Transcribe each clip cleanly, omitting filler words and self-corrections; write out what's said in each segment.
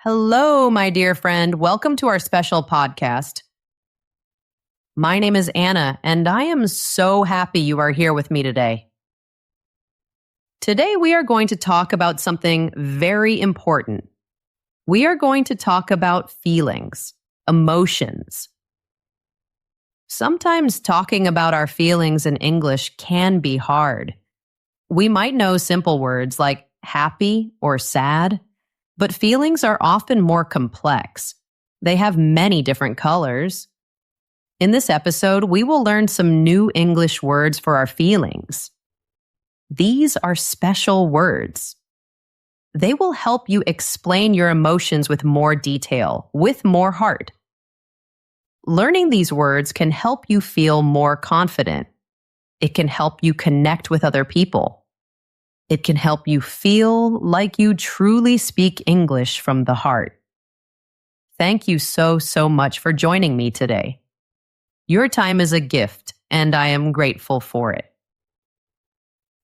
Hello, my dear friend. Welcome to our special podcast. My name is Anna, and I am so happy you are here with me today. Today, we are going to talk about something very important. We are going to talk about feelings, emotions. Sometimes talking about our feelings in English can be hard. We might know simple words like happy or sad, but feelings are often more complex. They have many different colors. In this episode, we will learn some new English words for our feelings. These are special words. They will help you explain your emotions with more detail, with more heart. Learning these words can help you feel more confident. It can help you connect with other people. It can help you feel like you truly speak English from the heart. Thank you so much for joining me today. Your time is a gift, and I am grateful for it.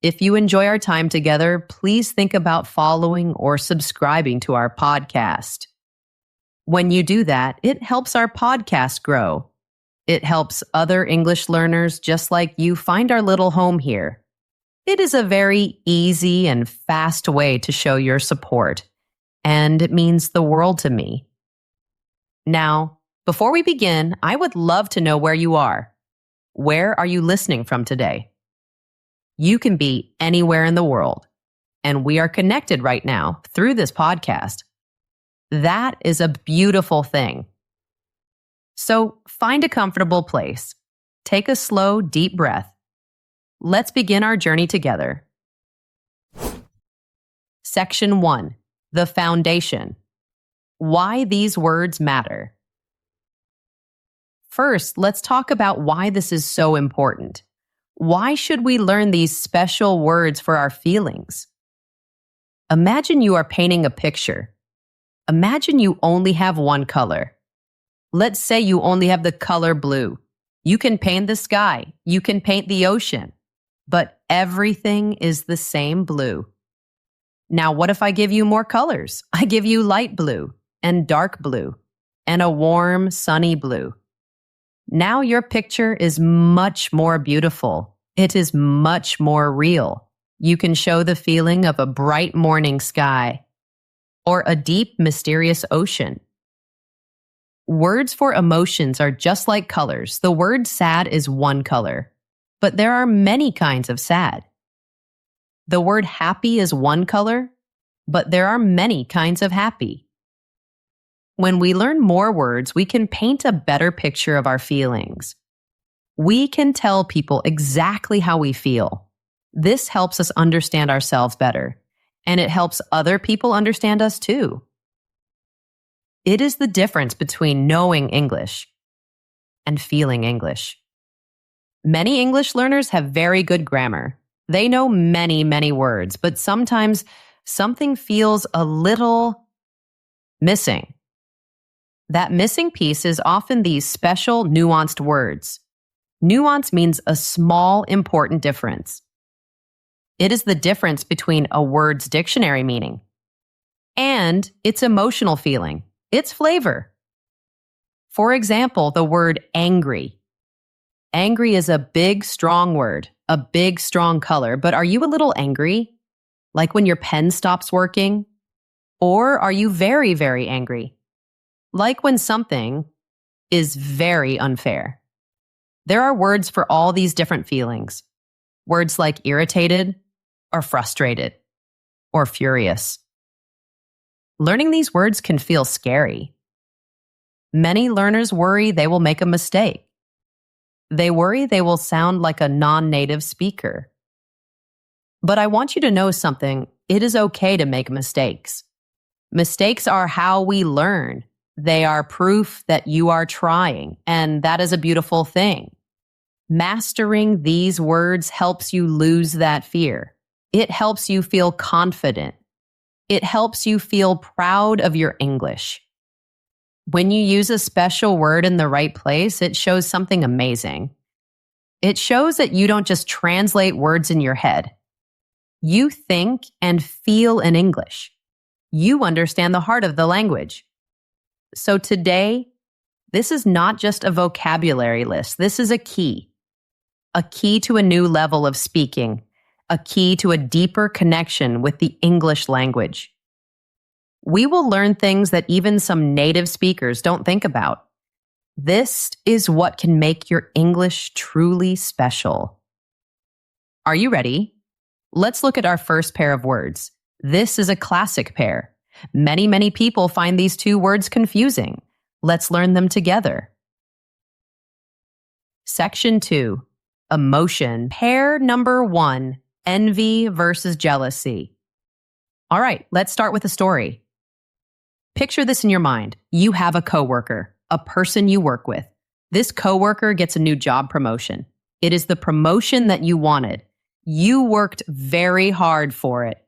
If you enjoy our time together, please think about following or subscribing to our podcast. When you do that, it helps our podcast grow. It helps other English learners just like you find our little home here. It is a very easy and fast way to show your support, and it means the world to me. Now, before we begin, I would love to know where you are. Where are you listening from today? You can be anywhere in the world, and we are connected right now through this podcast. That is a beautiful thing. So find a comfortable place. Take a slow, deep breath. Let's begin our journey together. Section 1. The foundation. Why these words matter. First, let's talk about why this is so important. Why should we learn these special words for our feelings? Imagine you are painting a picture. Imagine you only have one color. Let's say you only have the color blue. You can paint the sky. You can paint the ocean. But everything is the same blue. Now, what if I give you more colors? I give you light blue and dark blue and a warm, sunny blue. Now your picture is much more beautiful. It is much more real. You can show the feeling of a bright morning sky or a deep, mysterious ocean. Words for emotions are just like colors. The word sad is one color. But there are many kinds of sad. The word happy is one color, but there are many kinds of happy. When we learn more words, we can paint a better picture of our feelings. We can tell people exactly how we feel. This helps us understand ourselves better, and it helps other people understand us too. It is the difference between knowing English and feeling English. Many English learners have very good grammar. They know many words, but sometimes something feels a little missing. That missing piece is often these special nuanced words. Nuance means a small, important difference. It is the difference between a word's dictionary meaning and its emotional feeling, its flavor. For example, the word angry. Angry is a big, strong word, a big, strong color, but are you a little angry? Like when your pen stops working? Or are you very angry? Like when something is very unfair. There are words for all these different feelings. Words like irritated, or frustrated, or furious. Learning these words can feel scary. Many learners worry they will make a mistake. They worry they will sound like a non-native speaker. But I want you to know something. It is okay to make mistakes. Mistakes are how we learn. They are proof that you are trying, and that is a beautiful thing. Mastering these words helps you lose that fear. It helps you feel confident. It helps you feel proud of your English. When you use a special word in the right place, it shows something amazing. It shows that you don't just translate words in your head. You think and feel in English. You understand the heart of the language. So today, this is not just a vocabulary list. This is a key to a new level of speaking, a key to a deeper connection with the English language. We will learn things that even some native speakers don't think about. This is what can make your English truly special. Are you ready? Let's look at our first pair of words. This is a classic pair. Many people find these two words confusing. Let's learn them together. Section 2. Emotion. Pair number 1. Envy versus jealousy. All right, let's start with a story. Picture this in your mind. You have a coworker, a person you work with. This coworker gets a new job promotion. It is the promotion that you wanted. You worked very hard for it.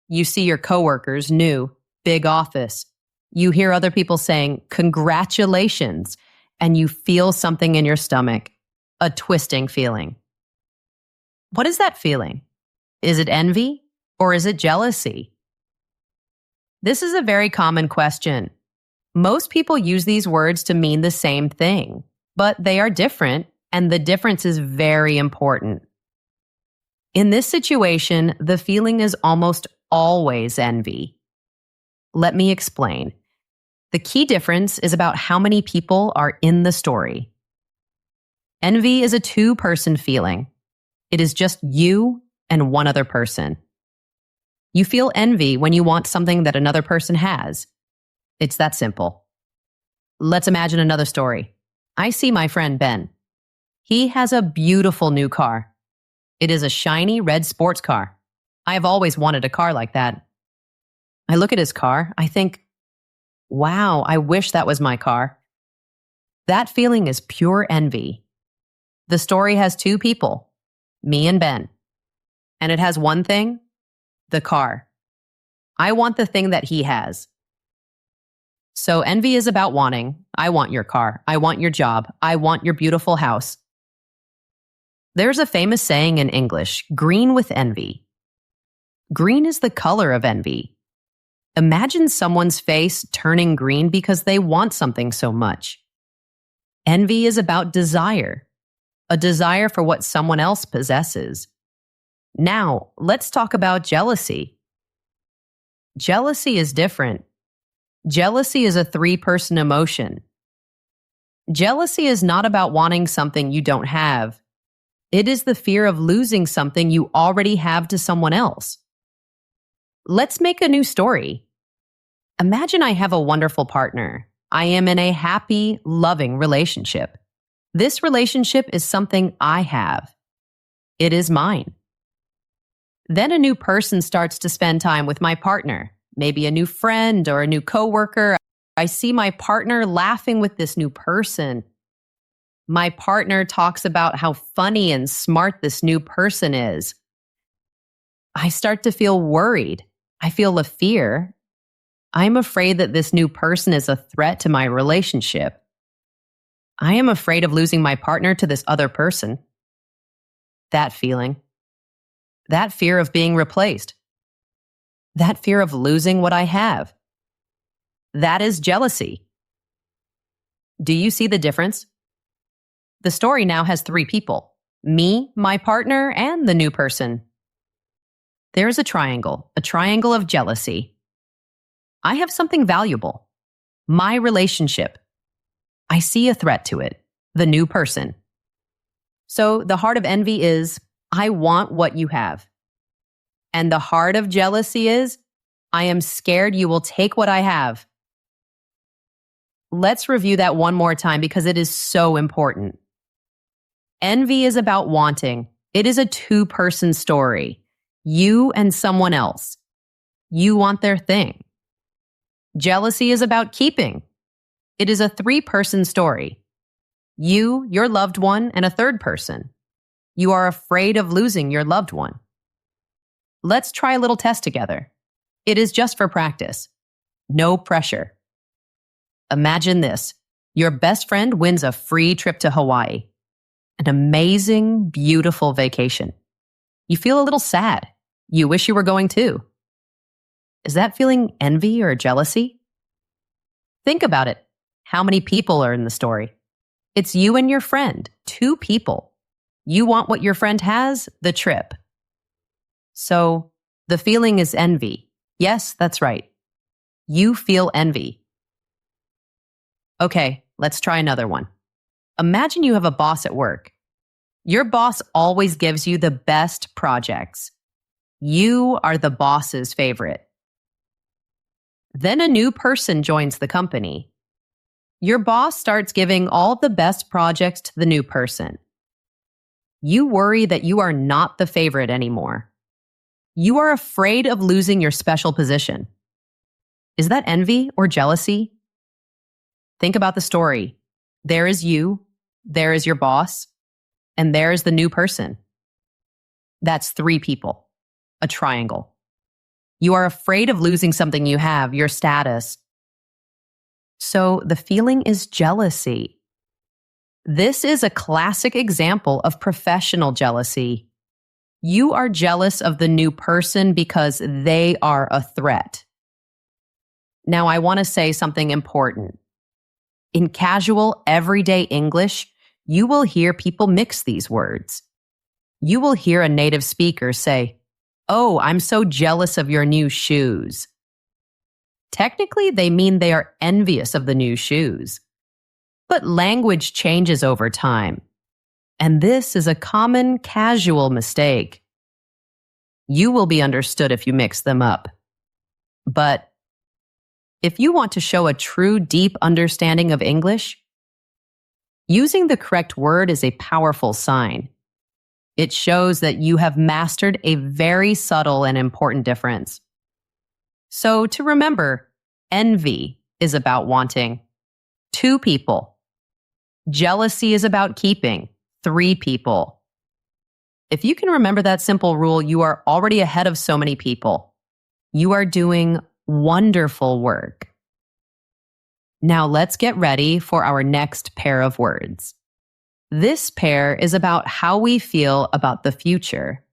You see your coworker's new, big office. You hear other people saying, "Congratulations," and you feel something in your stomach, a twisting feeling. What is that feeling? Is it envy or is it jealousy? This is a very common question. Most people use these words to mean the same thing, but they are different, and the difference is very important. In this situation, the feeling is almost always envy. Let me explain. The key difference is about how many people are in the story. Envy is a two-person feeling. It is just you and one other person. You feel envy when you want something that another person has. It's that simple. Let's imagine another story. I see my friend Ben. He has a beautiful new car. It is a shiny red sports car. I have always wanted a car like that. I look at his car. I think, wow, I wish that was my car. That feeling is pure envy. The story has two people, me and Ben. And it has one thing, the car. I want the thing that he has. So envy is about wanting. I want your car. I want your job. I want your beautiful house. There's a famous saying in English, green with envy. Green is the color of envy. Imagine someone's face turning green because they want something so much. Envy is about desire, a desire for what someone else possesses. Now, let's talk about jealousy. Jealousy is different. Jealousy is a three-person emotion. Jealousy is not about wanting something you don't have. It is the fear of losing something you already have to someone else. Let's make a new story. Imagine I have a wonderful partner. I am in a happy, loving relationship. This relationship is something I have. It is mine. Then a new person starts to spend time with my partner, maybe a new friend or a new coworker. I see my partner laughing with this new person. My partner talks about how funny and smart this new person is. I start to feel worried. I feel a fear. I'm afraid that this new person is a threat to my relationship. I am afraid of losing my partner to this other person. That feeling. That fear of being replaced. That fear of losing what I have. That is jealousy. Do you see the difference? The story now has three people: me, my partner, and the new person. There's a triangle of jealousy. I have something valuable, my relationship. I see a threat to it, the new person. So the heart of envy is, I want what you have. And the heart of jealousy is, I am scared you will take what I have. Let's review that one more time because it is so important. Envy is about wanting. It is a two-person story. You and someone else. You want their thing. Jealousy is about keeping. It is a three-person story. You, your loved one, and a third person. You are afraid of losing your loved one. Let's try a little test together. It is just for practice. No pressure. Imagine this. Your best friend wins a free trip to Hawaii. An amazing, beautiful vacation. You feel a little sad. You wish you were going too. Is that feeling envy or jealousy? Think about it. How many people are in the story? It's you and your friend, 2 people. You want what your friend has, the trip. So the feeling is envy. Yes, that's right. You feel envy. Okay, let's try another one. Imagine you have a boss at work. Your boss always gives you the best projects. You are the boss's favorite. Then a new person joins the company. Your boss starts giving all the best projects to the new person. You worry that you are not the favorite anymore. You are afraid of losing your special position. Is that envy or jealousy? Think about the story. There is you, there is your boss, and there is the new person. That's 3 people, a triangle. You are afraid of losing something you have, your status. So the feeling is jealousy. This is a classic example of professional jealousy. You are jealous of the new person because they are a threat. Now, I want to say something important. In casual, everyday English, you will hear people mix these words. You will hear a native speaker say, "Oh, I'm so jealous of your new shoes." Technically, they mean they are envious of the new shoes. But language changes over time. And this is a common casual mistake. You will be understood if you mix them up. But if you want to show a true deep understanding of English, using the correct word is a powerful sign. It shows that you have mastered a very subtle and important difference. So to remember, envy is about wanting 2 people. Jealousy is about keeping 3 people. If you can remember that simple rule, you are already ahead of so many people. You are doing wonderful work. Now let's get ready for our next pair of words. This pair is about how we feel about the future.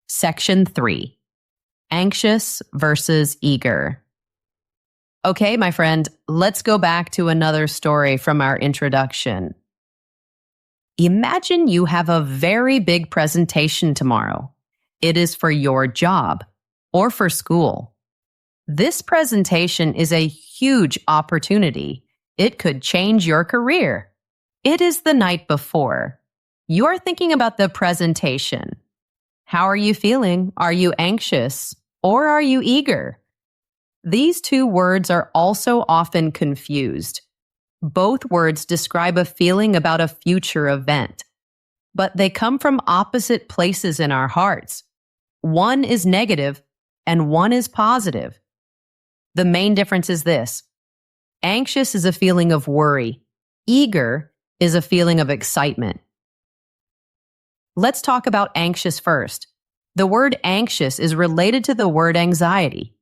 Section 3. Anxious versus eager. Okay, my friend, let's go back to another story from our introduction. Imagine you have a very big presentation tomorrow. It is for your job or for school. This presentation is a huge opportunity. It could change your career. It is the night before. You're thinking about the presentation. How are you feeling? Are you anxious or are you eager? These 2 words are also often confused. Both words describe a feeling about a future event, but they come from opposite places in our hearts. One is negative and one is positive. The main difference is this. Anxious is a feeling of worry. Eager is a feeling of excitement. Let's talk about anxious first. The word anxious is related to the word anxiety.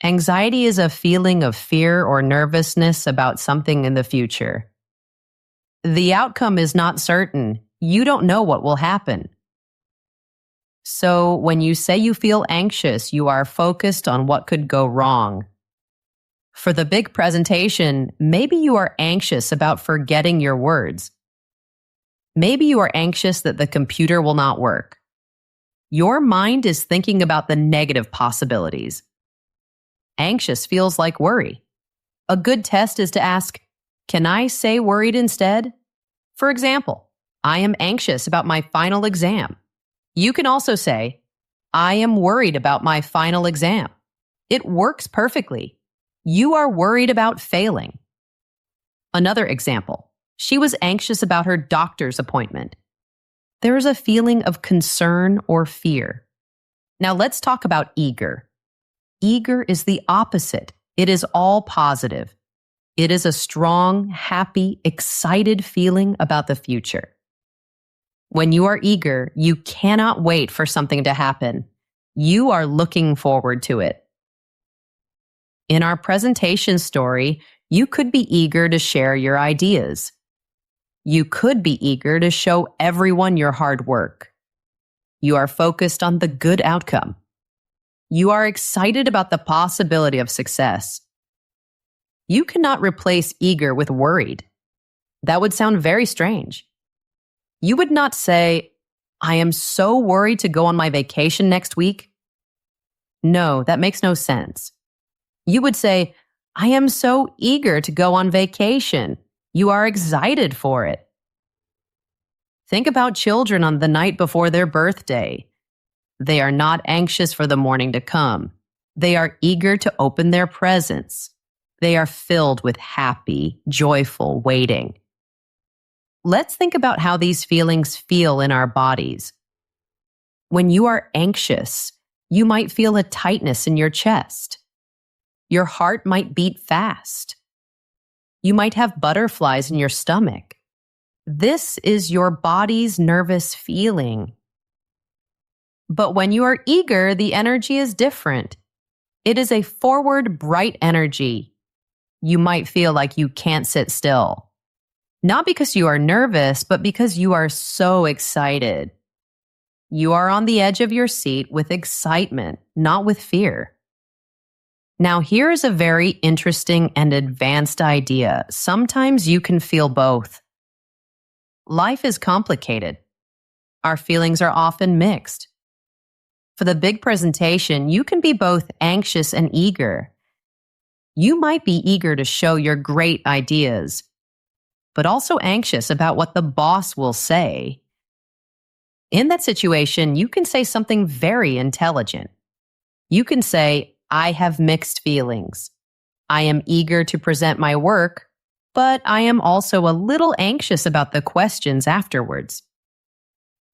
Anxiety is a feeling of fear or nervousness about something in the future. The outcome is not certain. You don't know what will happen. So when you say you feel anxious, you are focused on what could go wrong. For the big presentation, maybe you are anxious about forgetting your words. Maybe you are anxious that the computer will not work. Your mind is thinking about the negative possibilities. Anxious feels like worry. A good test is to ask, can I say worried instead? For example, I am anxious about my final exam. You can also say, I am worried about my final exam. It works perfectly. You are worried about failing. Another example, she was anxious about her doctor's appointment. There is a feeling of concern or fear. Now let's talk about eager. Eager is the opposite. It is all positive. It is a strong, happy, excited feeling about the future. When you are eager, you cannot wait for something to happen. You are looking forward to it. In our presentation story, you could be eager to share your ideas. You could be eager to show everyone your hard work. You are focused on the good outcome. You are excited about the possibility of success. You cannot replace eager with worried. That would sound very strange. You would not say, I am so worried to go on my vacation next week. No, that makes no sense. You would say, I am so eager to go on vacation. You are excited for it. Think about children on the night before their birthday. They are not anxious for the morning to come. They are eager to open their presents. They are filled with happy, joyful waiting. Let's think about how these feelings feel in our bodies. When you are anxious, you might feel a tightness in your chest. Your heart might beat fast. You might have butterflies in your stomach. This is your body's nervous feeling. But when you are eager, the energy is different. It is a forward, bright energy. You might feel like you can't sit still. Not because you are nervous, but because you are so excited. You are on the edge of your seat with excitement, not with fear. Now, here is a very interesting and advanced idea. Sometimes you can feel both. Life is complicated. Our feelings are often mixed. For the big presentation, you can be both anxious and eager. You might be eager to show your great ideas, but also anxious about what the boss will say. In that situation, you can say something very intelligent. You can say, I have mixed feelings. I am eager to present my work, but I am also a little anxious about the questions afterwards.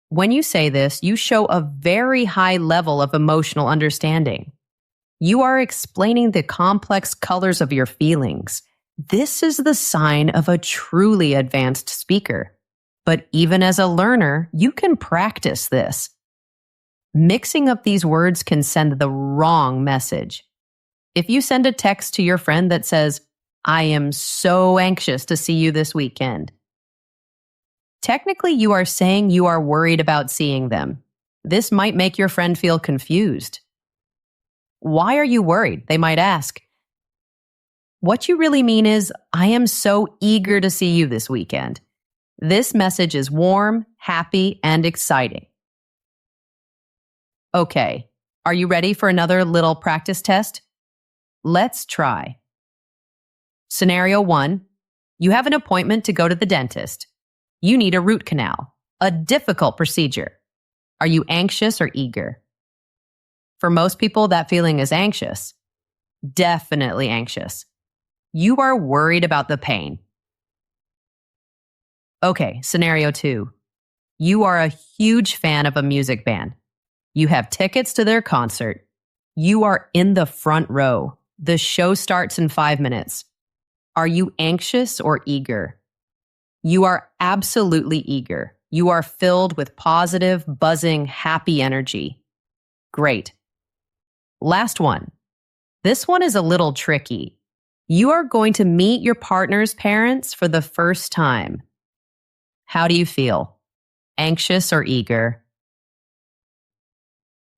When you say this, you show a very high level of emotional understanding. You are explaining the complex colors of your feelings. This is the sign of a truly advanced speaker. But even as a learner, you can practice this. Mixing up these words can send the wrong message. If you send a text to your friend that says, I am so anxious to see you this weekend, technically you are saying you are worried about seeing them. This might make your friend feel confused. Why are you worried? They might ask. What you really mean is, I am so eager to see you this weekend. This message is warm, happy, and exciting. Okay, are you ready for another little practice test? Let's try. Scenario 1, you have an appointment to go to the dentist. You need a root canal, a difficult procedure. Are you anxious or eager? For most people, that feeling is anxious. Definitely anxious. You are worried about the pain. Okay, scenario 2. You are a huge fan of a music band. You have tickets to their concert. You are in the front row. The show starts in 5 minutes. Are you anxious or eager? You are absolutely eager. You are filled with positive, buzzing, happy energy. Great. Last one. This one is a little tricky. You are going to meet your partner's parents for the first time. How do you feel? Anxious or eager?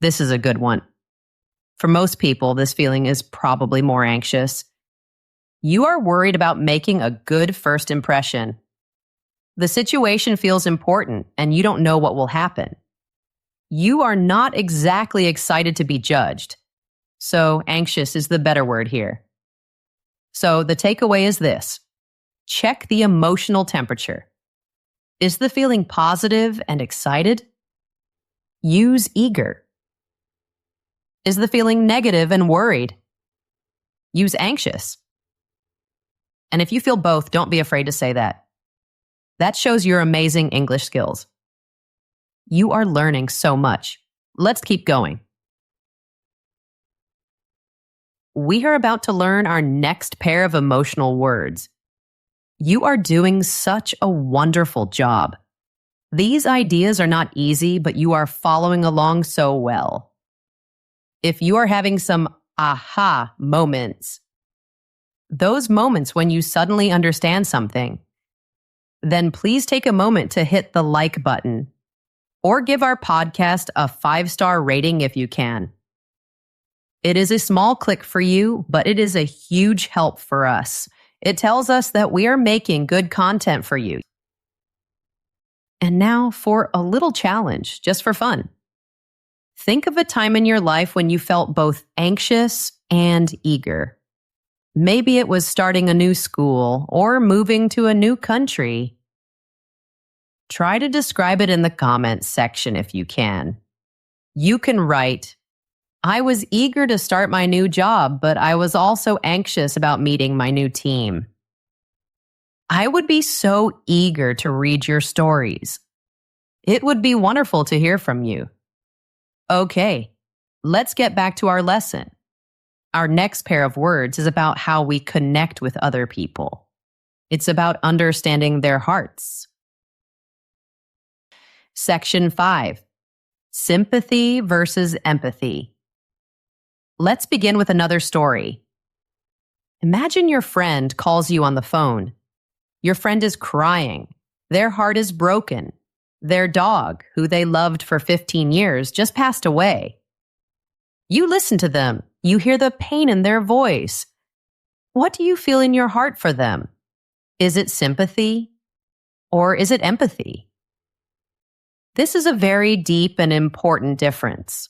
This is a good one. For most people, this feeling is probably more anxious. You are worried about making a good first impression. The situation feels important and you don't know what will happen. You are not exactly excited to be judged. So anxious is the better word here. So the takeaway is this. Check the emotional temperature. Is the feeling positive and excited? Use eager. Is the feeling negative and worried? Use anxious. And if you feel both, don't be afraid to say that. That shows your amazing English skills. You are learning so much. Let's keep going. We are about to learn our next pair of emotional words. You are doing such a wonderful job. These ideas are not easy, but you are following along so well. If you are having some aha moments, those moments when you suddenly understand something, then please take a moment to hit the like button or give our podcast a 5-star rating if you can. It is a small click for you, but it is a huge help for us. It tells us that we are making good content for you. And now for a little challenge, just for fun. Think of a time in your life when you felt both anxious and eager. Maybe it was starting a new school or moving to a new country. Try to describe it in the comments section if you can. You can write, I was eager to start my new job, but I was also anxious about meeting my new team. I would be so eager to read your stories. It would be wonderful to hear from you. Okay, let's get back to our lesson. Our next pair of words is about how we connect with other people. It's about understanding their hearts. Section 5. Sympathy versus empathy. Let's begin with another story. Imagine your friend calls you on the phone. Your friend is crying. Their heart is broken. Their dog, who they loved for 15 years, just passed away. You listen to them. You hear the pain in their voice. What do you feel in your heart for them? Is it sympathy or is it empathy? This is a very deep and important difference.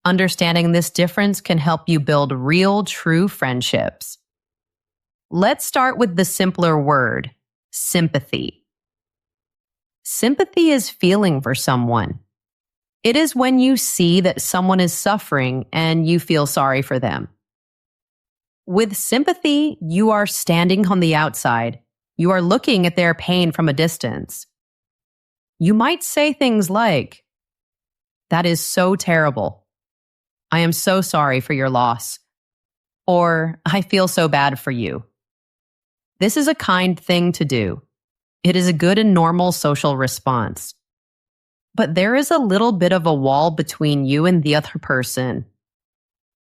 Understanding this difference can help you build real, true friendships. Let's start with the simpler word, sympathy. Sympathy is feeling for someone. It is when you see that someone is suffering and you feel sorry for them. With sympathy, you are standing on the outside. You are looking at their pain from a distance. You might say things like, "That is so terrible. I am so sorry for your loss." Or, "I feel so bad for you." This is a kind thing to do. It is a good and normal social response. But there is a little bit of a wall between you and the other person.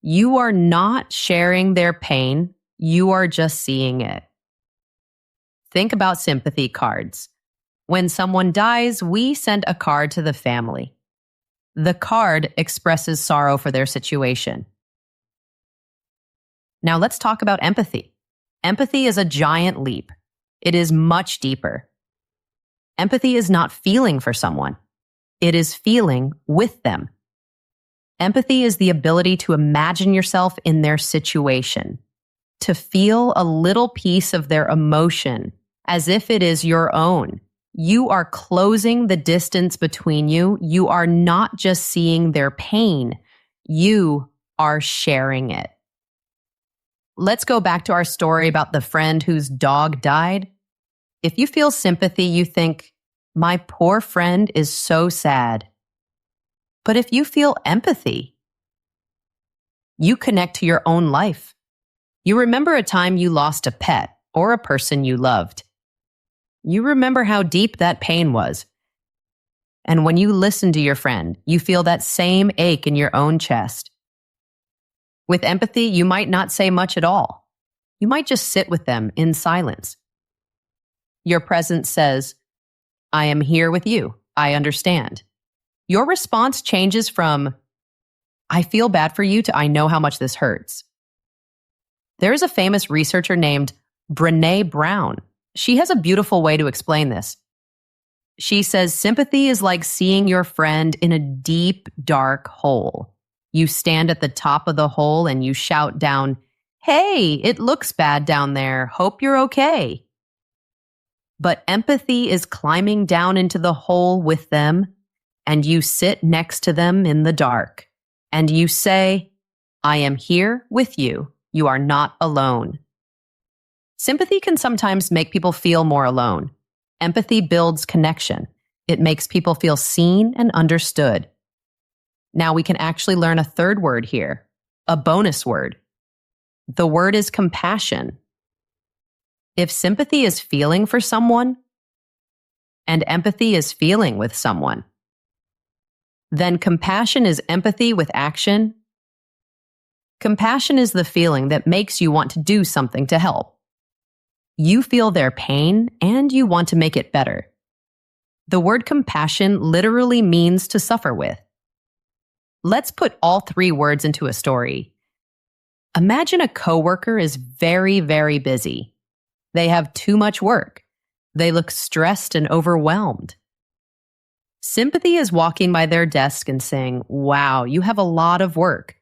You are not sharing their pain, you are just seeing it. Think about sympathy cards. When someone dies, we send a card to the family. The card expresses sorrow for their situation. Now let's talk about empathy. Empathy is a giant leap. It is much deeper. Empathy is not feeling for someone. It is feeling with them. Empathy is the ability to imagine yourself in their situation, to feel a little piece of their emotion as if it is your own. You are closing the distance between you. You are not just seeing their pain. You are sharing it. Let's go back to our story about the friend whose dog died. If you feel sympathy, you think, my poor friend is so sad. But if you feel empathy, you connect to your own life. You remember a time you lost a pet or a person you loved. You remember how deep that pain was. And when you listen to your friend, you feel that same ache in your own chest. With empathy, you might not say much at all. You might just sit with them in silence. Your presence says, I am here with you. I understand. Your response changes from, I feel bad for you to I know how much this hurts. There is a famous researcher named Brené Brown. She has a beautiful way to explain this. She says sympathy is like seeing your friend in a deep, dark hole. You stand at the top of the hole and you shout down, "Hey, it looks bad down there. Hope you're okay." But empathy is climbing down into the hole with them, and you sit next to them in the dark, and you say, I am here with you. You are not alone. Sympathy can sometimes make people feel more alone. Empathy builds connection. It makes people feel seen and understood. Now we can actually learn a third word here, a bonus word. The word is compassion. If sympathy is feeling for someone, and empathy is feeling with someone, then compassion is empathy with action. Compassion is the feeling that makes you want to do something to help. You feel their pain and you want to make it better. The word compassion literally means to suffer with. Let's put all three words into a story. Imagine a coworker is very, very busy. They have too much work. They look stressed and overwhelmed. Sympathy is walking by their desk and saying, "Wow, you have a lot of work.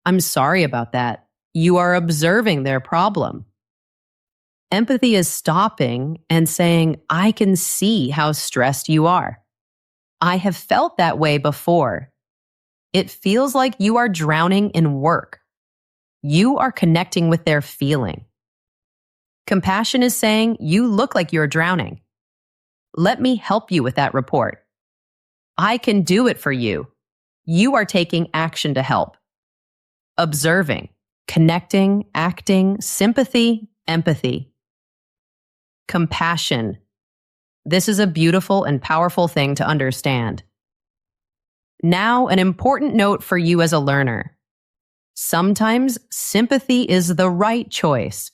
I'm sorry about that." You are observing their problem. Empathy is stopping and saying, "I can see how stressed you are. I have felt that way before. It feels like you are drowning in work." You are connecting with their feeling. Compassion is saying, "You look like you're drowning. Let me help you with that report. I can do it for you." You are taking action to help. Observing, connecting, acting, sympathy, empathy. Compassion. This is a beautiful and powerful thing to understand. Now, an important note for you as a learner. Sometimes sympathy is the right choice.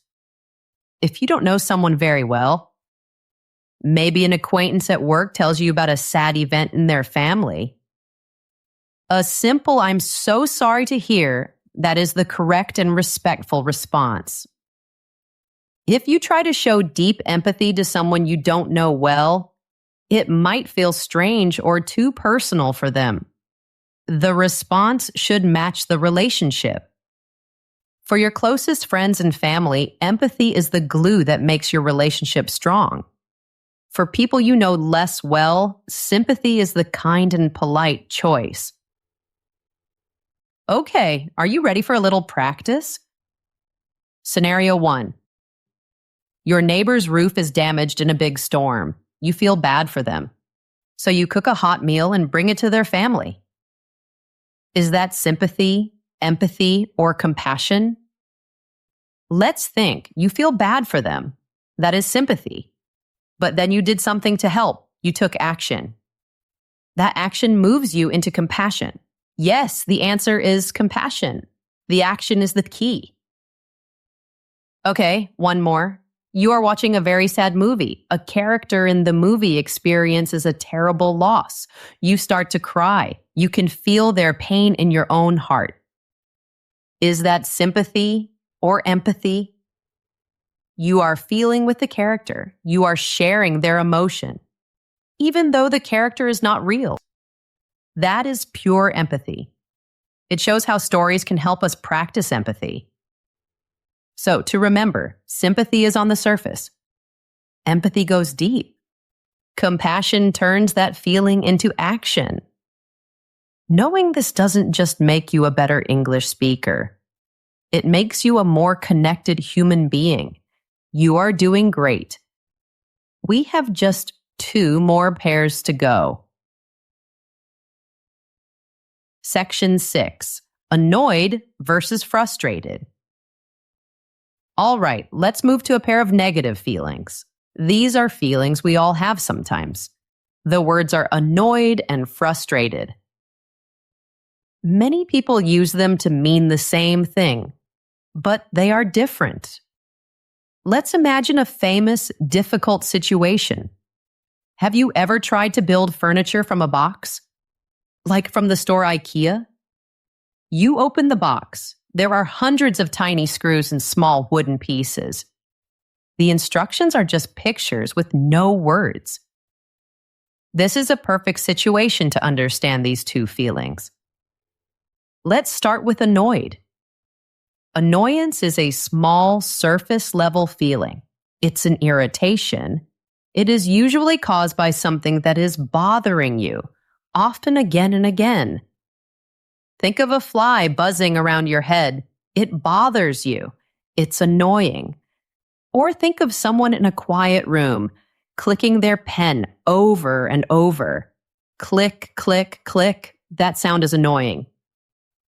If you don't know someone very well, maybe an acquaintance at work tells you about a sad event in their family, a simple "I'm so sorry to hear" that is the correct and respectful response. If you try to show deep empathy to someone you don't know well, it might feel strange or too personal for them. The response should match the relationship. For your closest friends and family, empathy is the glue that makes your relationship strong. For people you know less well, sympathy is the kind and polite choice. Okay, are you ready for a little practice? Scenario 1. Your neighbor's roof is damaged in a big storm. You feel bad for them. So you cook a hot meal and bring it to their family. Is that sympathy, empathy, or compassion? Let's think. You feel bad for them. That is sympathy. But then you did something to help. You took action. That action moves you into compassion. Yes, the answer is compassion. The action is the key. Okay, one more. You are watching a very sad movie. A character in the movie experiences a terrible loss. You start to cry. You can feel their pain in your own heart. Is that sympathy or empathy? You are feeling with the character. You are sharing their emotion, even though the character is not real. That is pure empathy. It shows how stories can help us practice empathy. So, to remember, sympathy is on the surface. Empathy goes deep. Compassion turns that feeling into action. Knowing this doesn't just make you a better English speaker. It makes you a more connected human being. You are doing great. We have just 2 more pairs to go. Section 6. Annoyed versus frustrated. All right, let's move to a pair of negative feelings. These are feelings we all have sometimes. The words are annoyed and frustrated. Many people use them to mean the same thing, but they are different. Let's imagine a famous, difficult situation. Have you ever tried to build furniture from a box? Like from the store IKEA? You open the box. There are hundreds of tiny screws and small wooden pieces. The instructions are just pictures with no words. This is a perfect situation to understand these 2 feelings. Let's start with annoyed. Annoyance is a small, surface-level feeling. It's an irritation. It is usually caused by something that is bothering you, often again and again. Think of a fly buzzing around your head. It bothers you. It's annoying. Or think of someone in a quiet room, clicking their pen over and over. Click, click, click. That sound is annoying.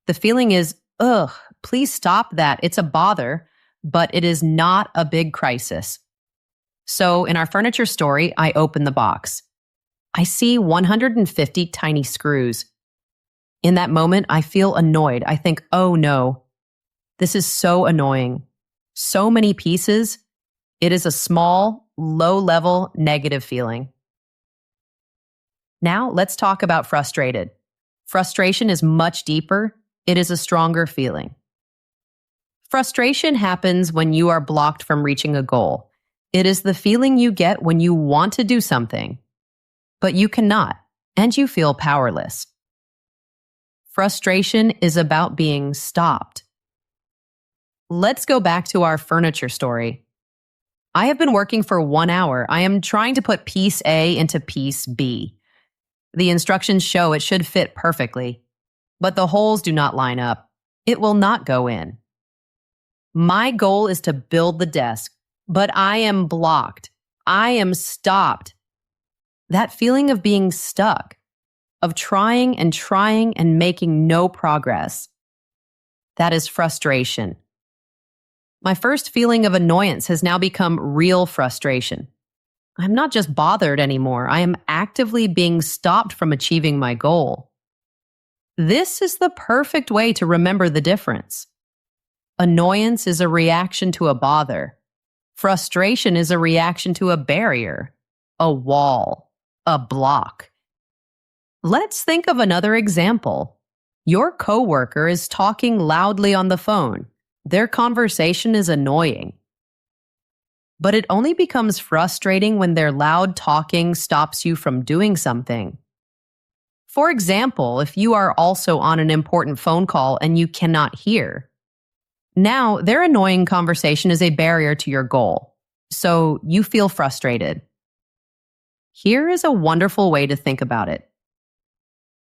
The feeling is, ugh, please stop that. It's a bother, but it is not a big crisis. So in our furniture story, I open the box. I see 150 tiny screws. In that moment, I feel annoyed. I think, oh no, this is so annoying. So many pieces. It is a small, low-level negative feeling. Now let's talk about frustrated. Frustration is much deeper. It is a stronger feeling. Frustration happens when you are blocked from reaching a goal. It is the feeling you get when you want to do something, but you cannot, and you feel powerless. Frustration is about being stopped. Let's go back to our furniture story. I have been working for 1 hour. I am trying to put piece A into piece B. The instructions show it should fit perfectly, but the holes do not line up. It will not go in. My goal is to build the desk, but I am blocked. I am stopped. That feeling of being stuck, of trying and making no progress, that is frustration. My first feeling of annoyance has now become real frustration. I'm not just bothered anymore. I am actively being stopped from achieving my goal. This is the perfect way to remember the difference. Annoyance is a reaction to a bother. Frustration is a reaction to a barrier, a wall, a block. Let's think of another example. Your coworker is talking loudly on the phone. Their conversation is annoying. But it only becomes frustrating when their loud talking stops you from doing something. For example, if you are also on an important phone call and you cannot hear, now their annoying conversation is a barrier to your goal, so you feel frustrated. Here is a wonderful way to think about it.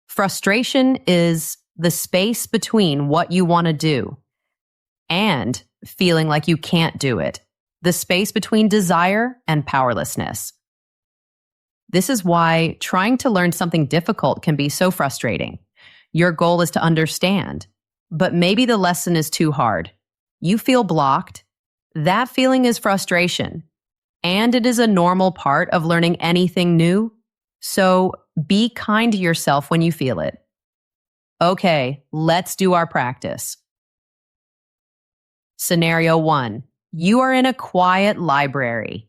Frustration is the space between what you want to do and feeling like you can't do it, the space between desire and powerlessness. This is why trying to learn something difficult can be so frustrating. Your goal is to understand, but maybe the lesson is too hard. You feel blocked. That feeling is frustration, and it is a normal part of learning anything new. So be kind to yourself when you feel it. Okay, let's do our practice. Scenario 1. You are in a quiet library.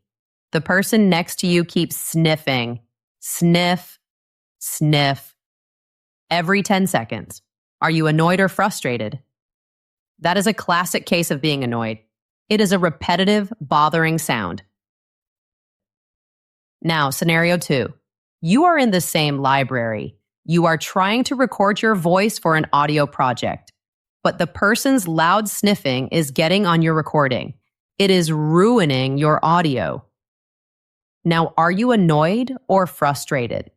The person next to you keeps sniffing. Sniff, sniff. Every 10 seconds. Are you annoyed or frustrated? That is a classic case of being annoyed. It is a repetitive, bothering sound. Now, scenario 2. You are in the same library. You are trying to record your voice for an audio project, but the person's loud sniffing is getting on your recording. It is ruining your audio. Now, are you annoyed or frustrated?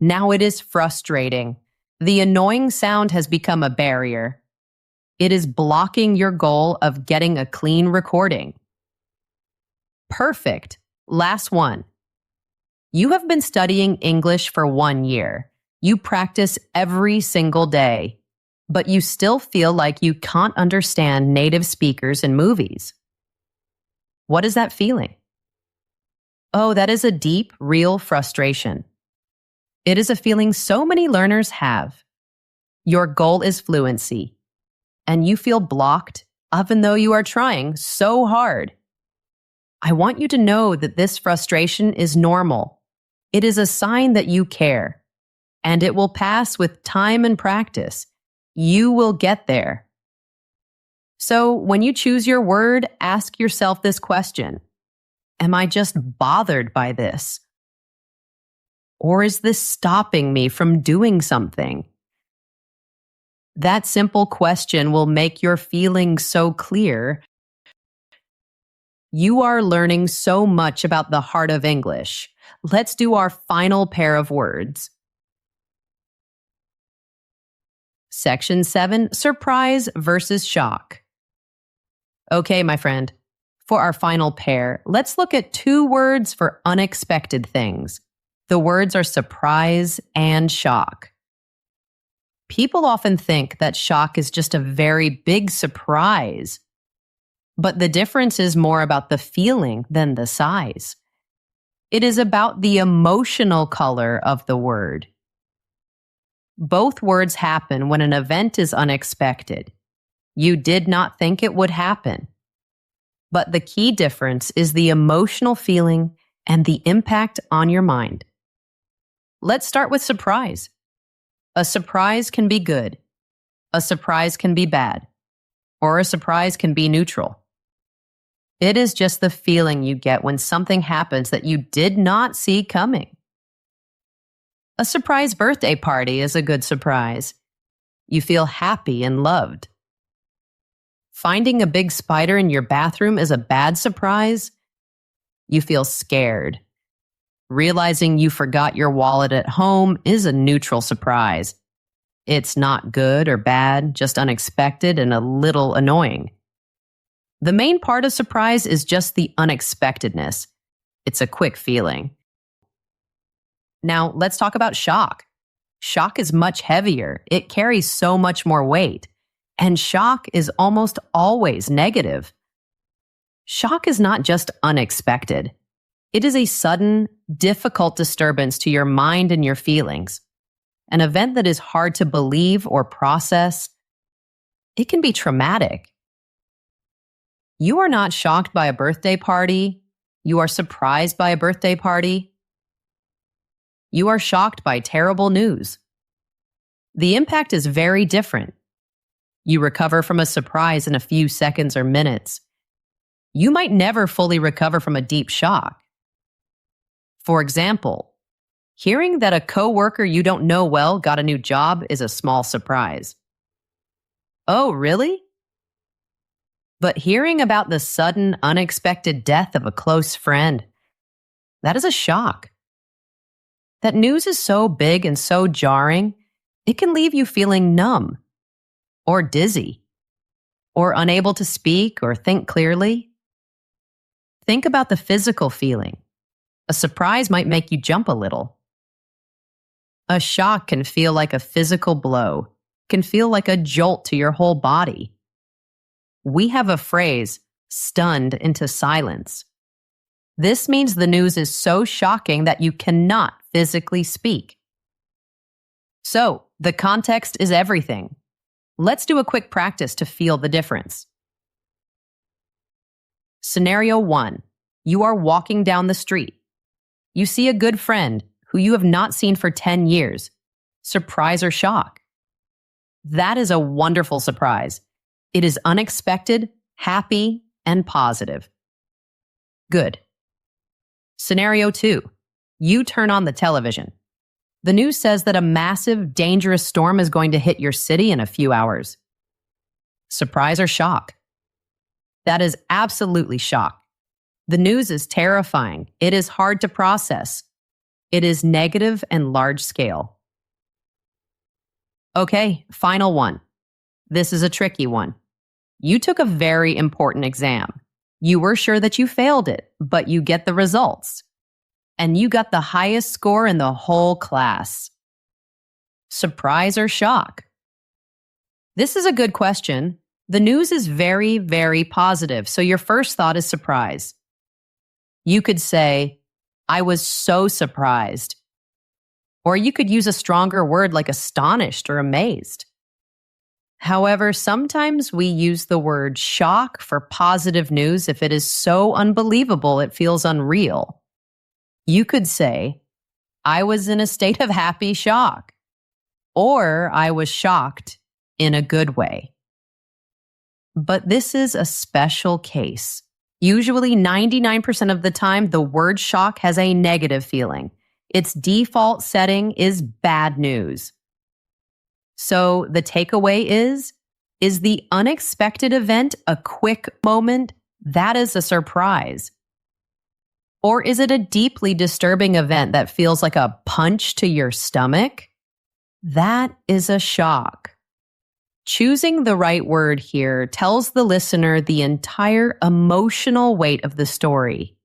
Now it is frustrating. The annoying sound has become a barrier. It is blocking your goal of getting a clean recording. Perfect. Last one. You have been studying English for 1 year. You practice every single day, but you still feel like you can't understand native speakers in movies. What is that feeling? Oh, that is a deep, real frustration. It is a feeling so many learners have. Your goal is fluency, and you feel blocked even though you are trying so hard. I want you to know that this frustration is normal. It is a sign that you care, and it will pass with time and practice. You will get there. So when you choose your word, ask yourself this question. Am I just bothered by this? Or is this stopping me from doing something? That simple question will make your feelings so clear. You are learning so much about the heart of English. Let's do our final pair of words. Section 7, surprise versus shock. Okay, my friend. For our final pair, let's look at 2 words for unexpected things. The words are surprise and shock. People often think that shock is just a very big surprise, but the difference is more about the feeling than the size. It is about the emotional color of the word. Both words happen when an event is unexpected. You did not think it would happen. But the key difference is the emotional feeling and the impact on your mind. Let's start with surprise. A surprise can be good. A surprise can be bad. Or a surprise can be neutral. It is just the feeling you get when something happens that you did not see coming. A surprise birthday party is a good surprise. You feel happy and loved. Finding a big spider in your bathroom is a bad surprise. You feel scared. Realizing you forgot your wallet at home is a neutral surprise. It's not good or bad, just unexpected and a little annoying. The main part of surprise is just the unexpectedness. It's a quick feeling. Now, let's talk about shock. Shock is much heavier. It carries so much more weight. And shock is almost always negative. Shock is not just unexpected. It is a sudden, difficult disturbance to your mind and your feelings. An event that is hard to believe or process. It can be traumatic. You are not shocked by a birthday party. You are surprised by a birthday party. You are shocked by terrible news. The impact is very different. You recover from a surprise in a few seconds or minutes. You might never fully recover from a deep shock. For example, hearing that a coworker you don't know well got a new job is a small surprise. Oh, really? But hearing about the sudden, unexpected death of a close friend, that is a shock. That news is so big and so jarring, it can leave you feeling numb, or dizzy, or unable to speak or think clearly. Think about the physical feeling. A surprise might make you jump a little. A shock can feel like a physical blow, can feel like a jolt to your whole body. We have a phrase, stunned into silence. This means the news is so shocking that you cannot physically speak. So, the context is everything. Let's do a quick practice to feel the difference. Scenario 1. You are walking down the street. You see a good friend who you have not seen for 10 years. Surprise or shock? That is a wonderful surprise. It is unexpected, happy, and positive. Good. Scenario 2. You turn on the television. The news says that a massive, dangerous storm is going to hit your city in a few hours. Surprise or shock? That is absolutely shock. The news is terrifying. It is hard to process. It is negative and large scale. Okay, final one. This is a tricky one. You took a very important exam. You were sure that you failed it, but you get the results. And you got the highest score in the whole class. Surprise or shock? This is a good question. The news is very, very positive, so your first thought is surprise. You could say, I was so surprised. Or you could use a stronger word like astonished or amazed. However, sometimes we use the word shock for positive news if it is so unbelievable it feels unreal. You could say, I was in a state of happy shock. Or I was shocked in a good way. But this is a special case. Usually 99% of the time, the word shock has a negative feeling. Its default setting is bad news. So the takeaway is the unexpected event a quick moment? That is a surprise. Or is it a deeply disturbing event that feels like a punch to your stomach? That is a shock. Choosing the right word here tells the listener the entire emotional weight of the story.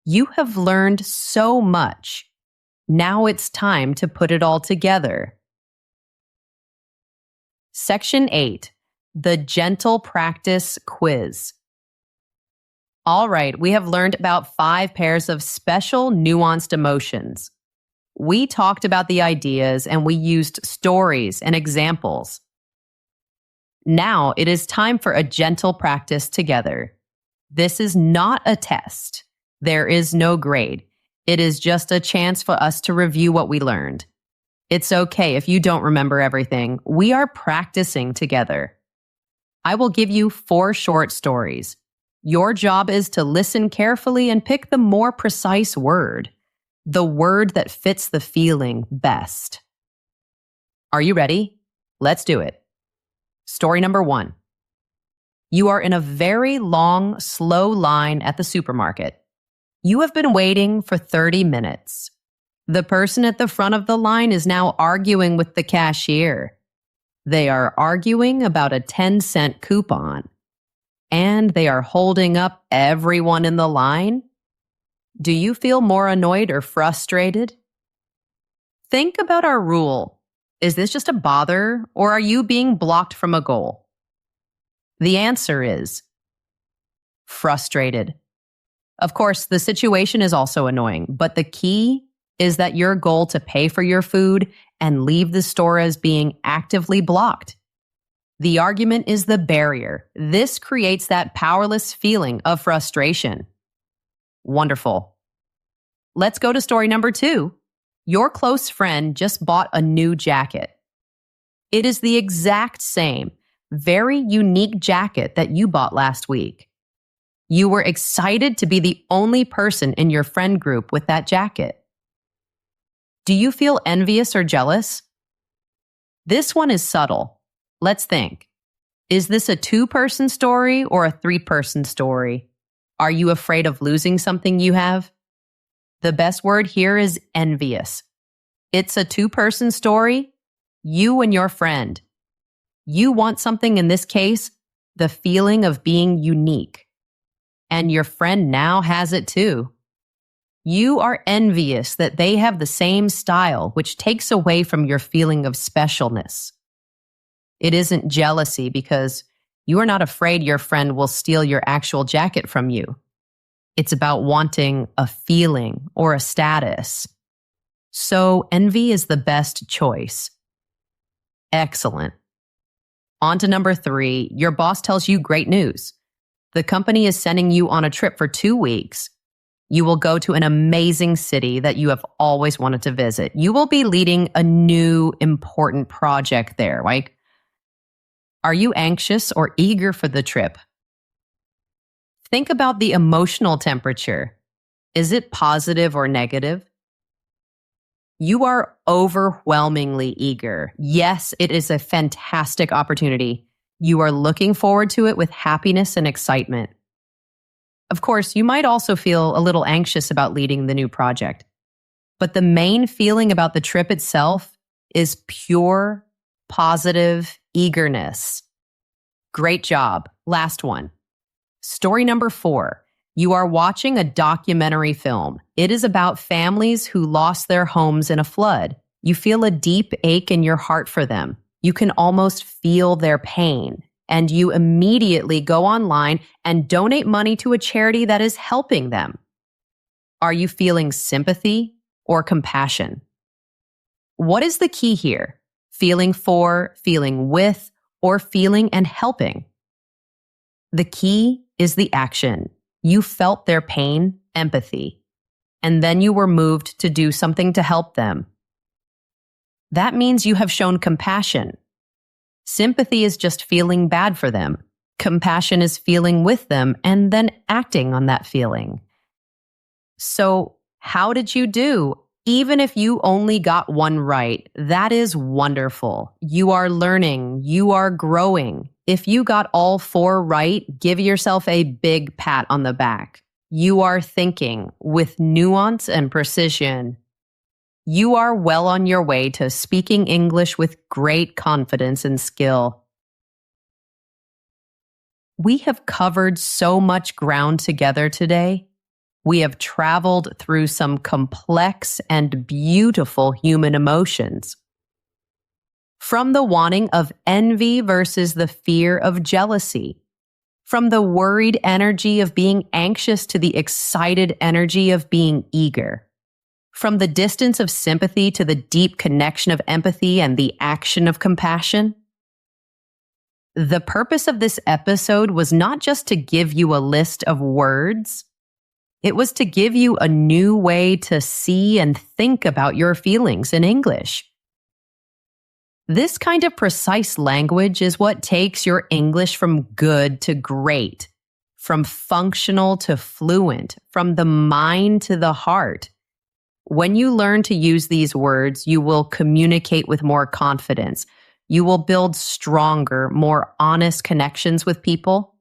You have learned so much. Now it's time to put it all together. Section 8, the Gentle Practice Quiz. All right, we have learned about 5 pairs of special nuanced emotions. We talked about the ideas and we used stories and examples. Now it is time for a gentle practice together. This is not a test. There is no grade. It is just a chance for us to review what we learned. It's okay if you don't remember everything. We are practicing together. I will give you 4 short stories. Your job is to listen carefully and pick the more precise word, the word that fits the feeling best. Are you ready? Let's do it. Story number 1. You are in a very long, slow line at the supermarket. You have been waiting for 30 minutes. The person at the front of the line is now arguing with the cashier. They are arguing about a 10-cent coupon. And they are holding up everyone in the line. Do you feel more annoyed or frustrated? Think about our rule. Is this just a bother, or are you being blocked from a goal? The answer is frustrated. Of course, the situation is also annoying, but the key is that your goal to pay for your food and leave the store is being actively blocked. The argument is the barrier. This creates that powerless feeling of frustration. Wonderful. Let's go to story number 2. Your close friend just bought a new jacket. It is the exact same, very unique jacket that you bought last week. You were excited to be the only person in your friend group with that jacket. Do you feel envious or jealous? This one is subtle. Let's think. Is this a 2-person story or a 3-person story? Are you afraid of losing something you have? The best word here is envious. It's a 2-person story, you and your friend. You want something, in this case, the feeling of being unique. And your friend now has it too. You are envious that they have the same style, which takes away from your feeling of specialness. It isn't jealousy because you are not afraid your friend will steal your actual jacket from you. It's about wanting a feeling or a status. So envy is the best choice. Excellent. On to number 3. Your boss tells you great news. The company is sending you on a trip for 2 weeks. You will go to an amazing city that you have always wanted to visit. You will be leading a new important project there. Like, are you anxious or eager for the trip? Think about the emotional temperature. Is it positive or negative? You are overwhelmingly eager. Yes, it is a fantastic opportunity. You are looking forward to it with happiness and excitement. Of course, you might also feel a little anxious about leading the new project. But the main feeling about the trip itself is pure, positive eagerness. Great job. Last one. Story number 4. You are watching a documentary film. It is about families who lost their homes in a flood. You feel a deep ache in your heart for them. You can almost feel their pain. And you immediately go online and donate money to a charity that is helping them. Are you feeling sympathy or compassion? What is the key here? Feeling for, feeling with, or feeling and helping? The key is the action. You felt their pain, empathy, and then you were moved to do something to help them. That means you have shown compassion. Sympathy is just feeling bad for them. Compassion is feeling with them and then acting on that feeling. So, how did you do? Even if you only got one right, that is wonderful. You are learning. You are growing. If you got all 4 right, give yourself a big pat on the back. You are thinking with nuance and precision. You are well on your way to speaking English with great confidence and skill. We have covered so much ground together today. We have traveled through some complex and beautiful human emotions. From the wanting of envy versus the fear of jealousy. From the worried energy of being anxious to the excited energy of being eager. From the distance of sympathy to the deep connection of empathy and the action of compassion. The purpose of this episode was not just to give you a list of words. It was to give you a new way to see and think about your feelings in English. This kind of precise language is what takes your English from good to great, from functional to fluent, from the mind to the heart. When you learn to use these words, you will communicate with more confidence. You will build stronger, more honest connections with people,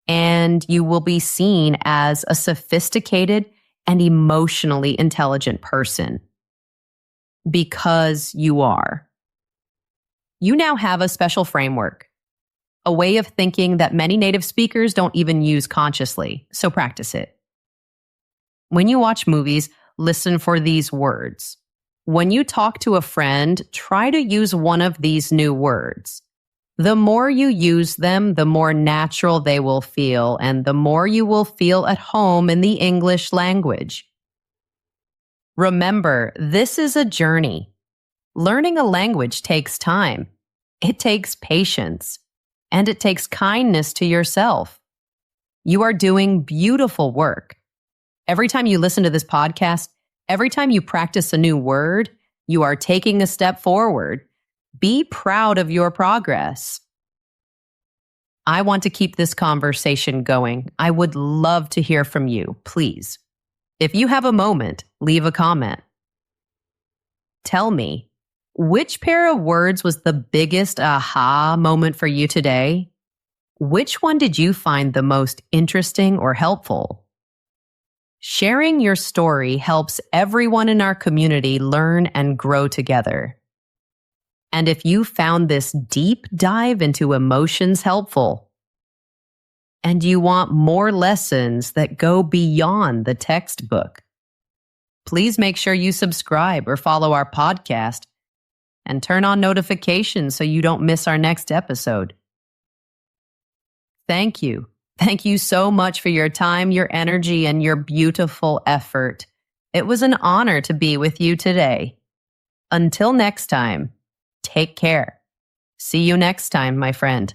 and you will be seen as a sophisticated and emotionally intelligent person. Because you are. You now have a special framework, a way of thinking that many native speakers don't even use consciously, so practice it. When you watch movies, listen for these words. When you talk to a friend, try to use one of these new words. The more you use them, the more natural they will feel, and the more you will feel at home in the English language. Remember, this is a journey. Learning a language takes time. It takes patience. And it takes kindness to yourself. You are doing beautiful work. Every time you listen to this podcast, every time you practice a new word, you are taking a step forward. Be proud of your progress. I want to keep this conversation going. I would love to hear from you, please. If you have a moment, leave a comment. Tell me, which pair of words was the biggest aha moment for you today? Which one did you find the most interesting or helpful? Sharing your story helps everyone in our community learn and grow together. And if you found this deep dive into emotions helpful, and you want more lessons that go beyond the textbook, please make sure you subscribe or follow our podcast and turn on notifications so you don't miss our next episode. Thank you. Thank you so much for your time, your energy, and your beautiful effort. It was an honor to be with you today. Until next time, take care. See you next time, my friend.